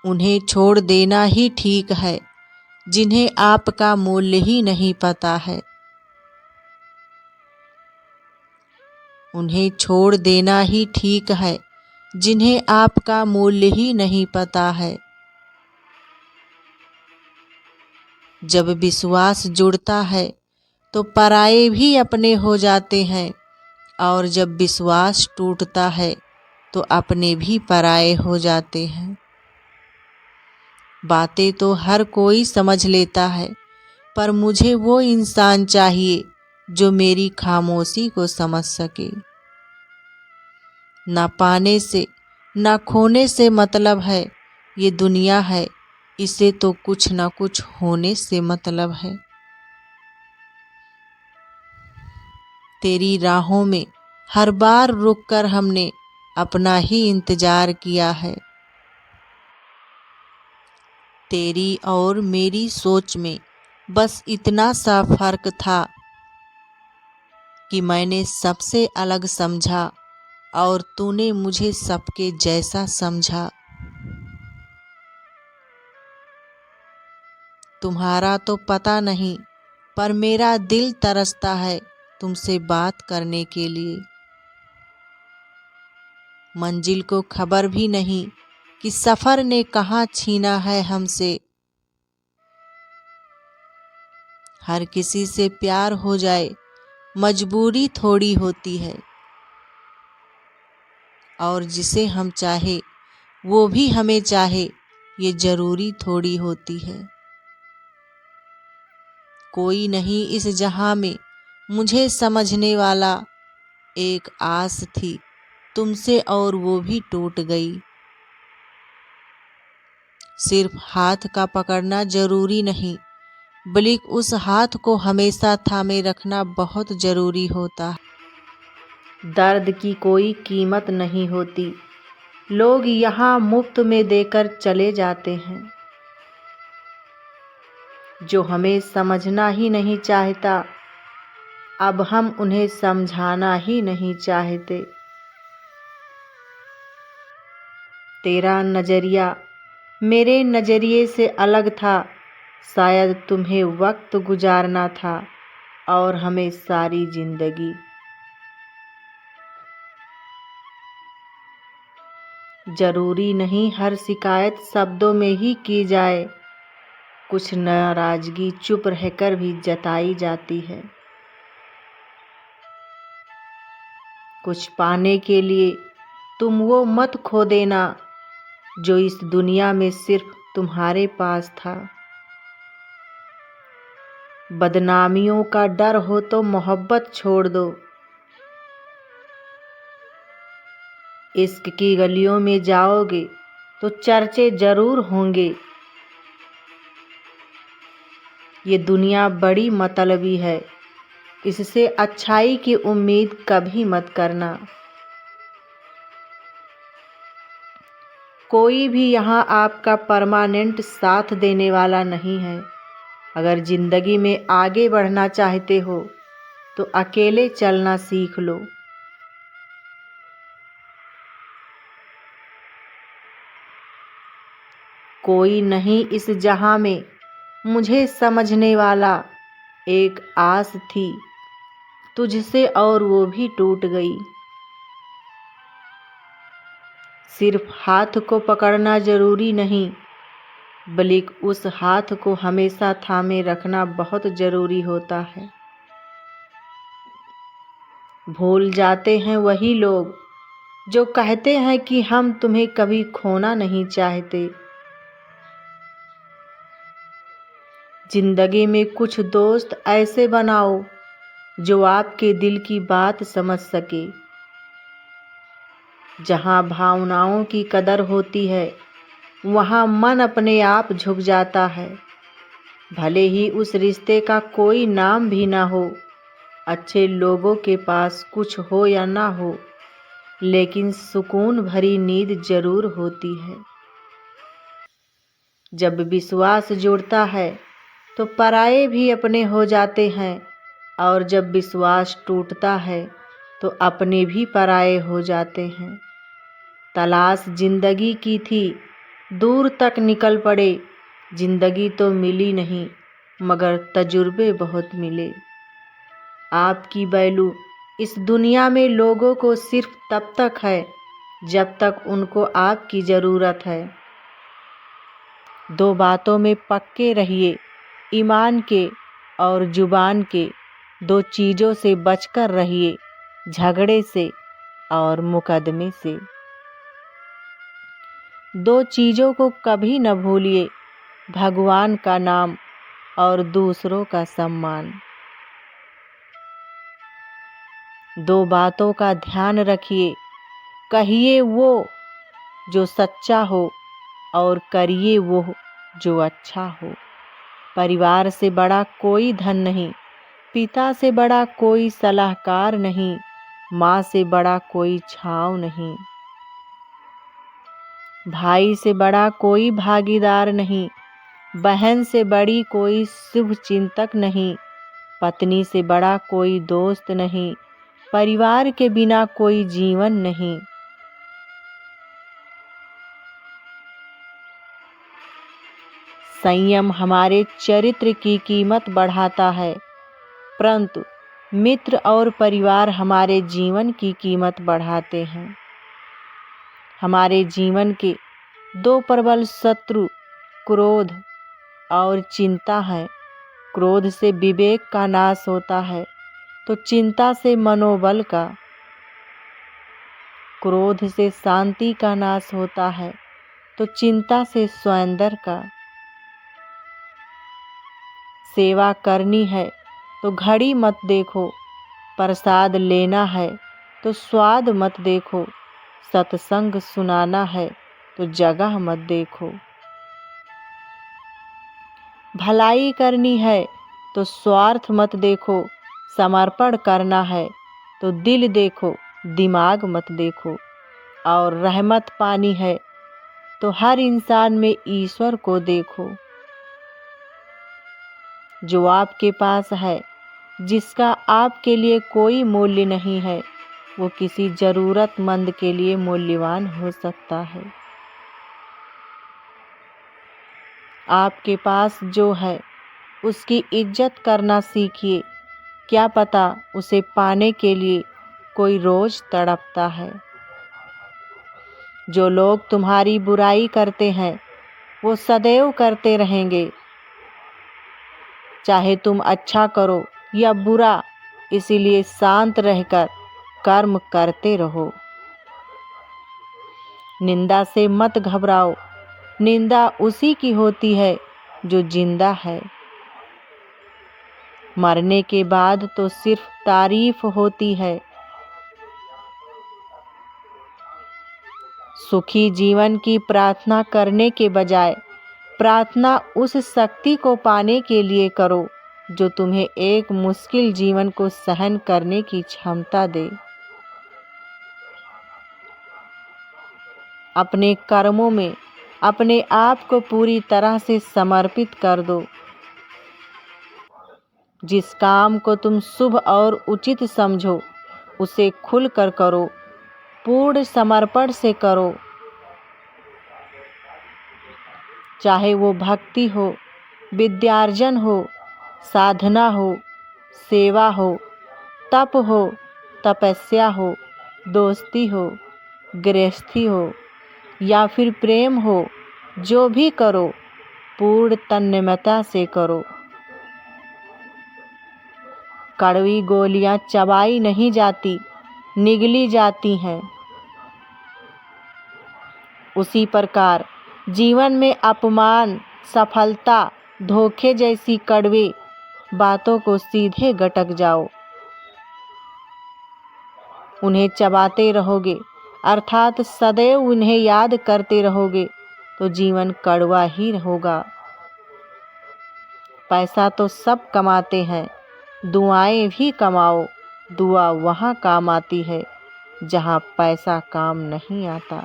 उन्हें छोड़ देना ही ठीक है जिन्हें आपका मूल्य ही नहीं पता है। उन्हें छोड़ देना ही ठीक है जिन्हें आपका मूल्य ही नहीं पता है। जब विश्वास जुड़ता है तो पराये भी अपने हो जाते हैं, और जब विश्वास टूटता है तो अपने भी पराये हो जाते हैं। बातें तो हर कोई समझ लेता है, पर मुझे वो इंसान चाहिए जो मेरी खामोशी को समझ सके। ना पाने से ना खोने से मतलब है, ये दुनिया है इसे तो कुछ ना कुछ होने से मतलब है। तेरी राहों में हर बार रुककर हमने अपना ही इंतजार किया है। तेरी और मेरी सोच में बस इतना सा फर्क था कि मैंने सबसे अलग समझा और तूने मुझे सबके जैसा समझा। तुम्हारा तो पता नहीं, पर मेरा दिल तरसता है तुमसे बात करने के लिए। मंजिल को खबर भी नहीं कि सफ़र ने कहाँ छीना है हमसे। हर किसी से प्यार हो जाए मजबूरी थोड़ी होती है, और जिसे हम चाहे वो भी हमें चाहे ये ज़रूरी थोड़ी होती है। कोई नहीं इस जहां में मुझे समझने वाला, एक आस थी तुमसे और वो भी टूट गई। सिर्फ हाथ का पकड़ना जरूरी नहीं, बल्कि उस हाथ को हमेशा थामे रखना बहुत जरूरी होता है। दर्द की कोई कीमत नहीं होती, लोग यहाँ मुफ्त में देकर चले जाते हैं। जो हमें समझना ही नहीं चाहता, अब हम उन्हें समझाना ही नहीं चाहते। तेरा नज़रिया मेरे नज़रिए से अलग था, शायद तुम्हें वक्त गुजारना था और हमें सारी जिंदगी। जरूरी नहीं हर शिकायत शब्दों में ही की जाए, कुछ नाराजगी चुप रहकर भी जताई जाती है। कुछ पाने के लिए तुम वो मत खो देना जो इस दुनिया में सिर्फ तुम्हारे पास था। बदनामियों का डर हो तो मोहब्बत छोड़ दो, इश्क की गलियों में जाओगे तो चर्चे जरूर होंगे। ये दुनिया बड़ी मतलबी है, इससे अच्छाई की उम्मीद कभी मत करना। कोई भी यहाँ आपका परमानेंट साथ देने वाला नहीं है। अगर जिंदगी में आगे बढ़ना चाहते हो तो अकेले चलना सीख लो। कोई नहीं इस जहां में मुझे समझने वाला, एक आस थी तुझसे और वो भी टूट गई। सिर्फ हाथ को पकड़ना जरूरी नहीं, बल्कि उस हाथ को हमेशा थामे रखना बहुत जरूरी होता है। भूल जाते हैं वही लोग जो कहते हैं कि हम तुम्हें कभी खोना नहीं चाहते। जिंदगी में कुछ दोस्त ऐसे बनाओ जो आपके दिल की बात समझ सके। जहाँ भावनाओं की कदर होती है वहाँ मन अपने आप झुक जाता है। भले ही उस रिश्ते का कोई नाम भी ना हो, अच्छे लोगों के पास कुछ हो या ना हो, लेकिन सुकून भरी नींद जरूर होती है। जब विश्वास जुड़ता है तो पराये भी अपने हो जाते हैं, और जब विश्वास टूटता है तो अपने भी पराये हो जाते हैं। तलाश जिंदगी की थी दूर तक निकल पड़े, जिंदगी तो मिली नहीं मगर तजुर्बे बहुत मिले। आपकी वैल्यू इस दुनिया में लोगों को सिर्फ तब तक है जब तक उनको आपकी ज़रूरत है। दो बातों में पक्के रहिए, ईमान के और जुबान के। दो चीज़ों से बचकर रहिए, झगड़े से और मुकदमे से। दो चीज़ों को कभी न भूलिए, भगवान का नाम और दूसरों का सम्मान। दो बातों का ध्यान रखिए, कहिए वो जो सच्चा हो और करिए वो जो अच्छा हो। परिवार से बड़ा कोई धन नहीं, पिता से बड़ा कोई सलाहकार नहीं, माँ से बड़ा कोई छाँव नहीं। भाई से बड़ा कोई भागीदार नहीं, बहन से बड़ी कोई शुभ चिंतक नहीं, पत्नी से बड़ा कोई दोस्त नहीं, परिवार के बिना कोई जीवन नहीं। संयम हमारे चरित्र की कीमत बढ़ाता है, परंतु मित्र और परिवार हमारे जीवन की कीमत बढ़ाते हैं। हमारे जीवन के दो प्रबल शत्रु क्रोध और चिंता है। क्रोध से विवेक का नाश होता है तो चिंता से मनोबल का। क्रोध से शांति का नाश होता है तो चिंता से सौंदर्य का। सेवा करनी है तो घड़ी मत देखो, प्रसाद लेना है तो स्वाद मत देखो, सत्संग सुनाना है तो जगह मत देखो। भलाई करनी है तो स्वार्थ मत देखो, समर्पण करना है तो दिल देखो, दिमाग मत देखो। और रहमत पानी है तो हर इंसान में ईश्वर को देखो। जो आपके पास है, जिसका आपके लिए कोई मूल्य नहीं है, वो किसी ज़रूरतमंद के लिए मूल्यवान हो सकता है। आपके पास जो है उसकी इज्जत करना सीखिए, क्या पता उसे पाने के लिए कोई रोज़ तड़पता है। जो लोग तुम्हारी बुराई करते हैं वो सदैव करते रहेंगे, चाहे तुम अच्छा करो या बुरा, इसीलिए शांत रहकर कर्म करते रहो। निंदा से मत घबराओ, निंदा उसी की होती है जो जिंदा है। मरने के बाद तो सिर्फ तारीफ होती है। सुखी जीवन की प्रार्थना करने के बजाय प्रार्थना उस शक्ति को पाने के लिए करो जो तुम्हें एक मुश्किल जीवन को सहन करने की क्षमता दे। अपने कर्मों में अपने आप को पूरी तरह से समर्पित कर दो। जिस काम को तुम शुभ और उचित समझो उसे खुलकर करो, पूर्ण समर्पण से करो। चाहे वो भक्ति हो, विद्यार्जन हो, साधना हो, सेवा हो, तप हो, तपस्या हो, दोस्ती हो, गृहस्थी हो या फिर प्रेम हो, जो भी करो पूर्ण तन्मयता से करो। कड़वी गोलियां चबाई नहीं जाती, निगली जाती हैं। उसी प्रकार जीवन में अपमान, सफलता, धोखे जैसी कड़वी बातों को सीधे गटक जाओ। उन्हें चबाते रहोगे अर्थात सदैव उन्हें याद करते रहोगे तो जीवन कड़वा ही होगा। पैसा तो सब कमाते हैं, दुआएं भी कमाओ। दुआ वहाँ काम आती है जहाँ पैसा काम नहीं आता।